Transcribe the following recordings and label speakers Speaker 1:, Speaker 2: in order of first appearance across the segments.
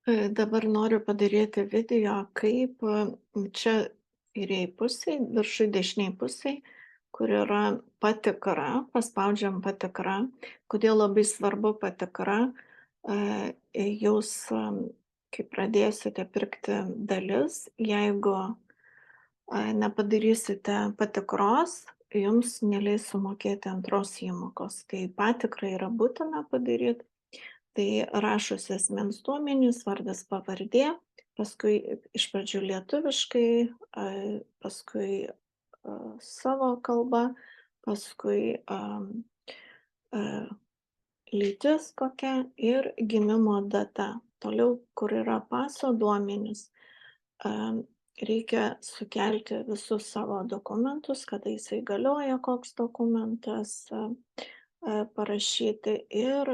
Speaker 1: Dabar noriu padaryti video, kaip čia kairėj pusėj, viršuj dešinėj pusėj, kur yra patikra, paspaudžiam patikra. Kodėl labai svarbu patikra? Jūs, kai pradėsite pirkti dalis, jeigu nepadarysite patikros, jums neleis sumokėti antros įmokos. Tai patikrą yra būtina padaryt. Tai rašosi asmens duomenys, vardas, pavardė, paskui iš pradžių lietuviškai, paskui savo kalba, paskui lytis kokia ir gimimo data. Toliau, kur yra paso duomenys, reikia sukelti visus savo dokumentus, kada jisai galioja, koks dokumentas, parašyti ir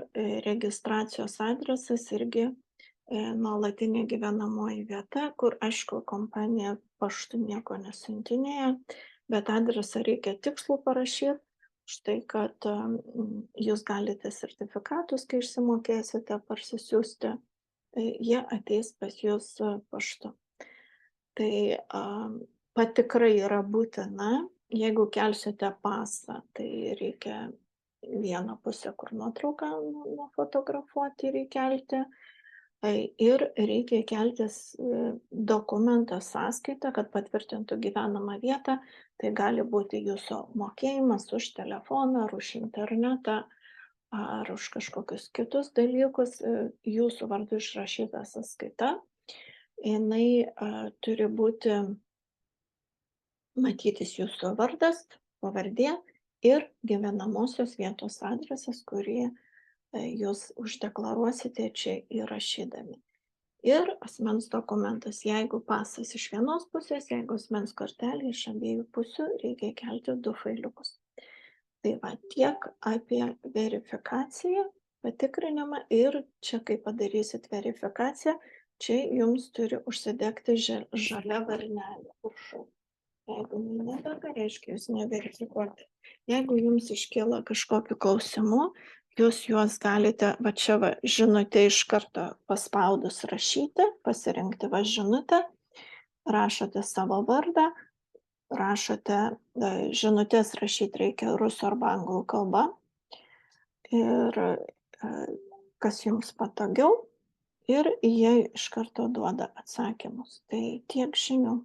Speaker 1: registracijos adresas irgi nuolatinė gyvenamoji vieta, kur, aišku, kompanija paštu nieko nesiuntinėja, bet adresą reikia tikslų parašyti, štai kad jūs galite sertifikatus, kai išsimokėsite, parsisiųsti, jie ateis pas jūs paštu. Tai patikra yra būtina, jeigu kelsite pasą, tai reikia vieną pusę, kur nuotrauką nufotografuoti ir įkelti. Ir reikia keltis dokumentą sąskaitą, kad patvirtintų gyvenamą vietą. Tai gali būti jūsų mokėjimas už telefoną, ar už internetą, ar už kažkokius kitus dalykus. Jūsų vardu išrašyta sąskaita. Jinai turi būti matytis jūsų vardas, pavardė ir gyvenamosios vietos adresas, kurį jūs uždeklaruosite čia įrašydami. Ir asmens dokumentas, jeigu pasas iš vienos pusės, jeigu asmens kortelė iš abiejų pusių, reikia kelti 2 failiukus. Tai va, tiek apie verifikaciją, patikrinimą ir čia, kai padarysit verifikaciją, čia jums turi užsidegti žalia varnelė viršuj. Jeigu nedega, reiškia, jūs neverifikuoti. Jeigu jums iškyla kažkokių klausimų, jūs juos galite, va čia va, žinutė iš karto paspaudus rašyti, pasirinkti va žinutę, rašote savo vardą, rašote, žinutės rašyti reikia rusų arba anglų kalba ir kas jums patogiau ir jie iš karto duoda atsakymus. Tai tiek žinių.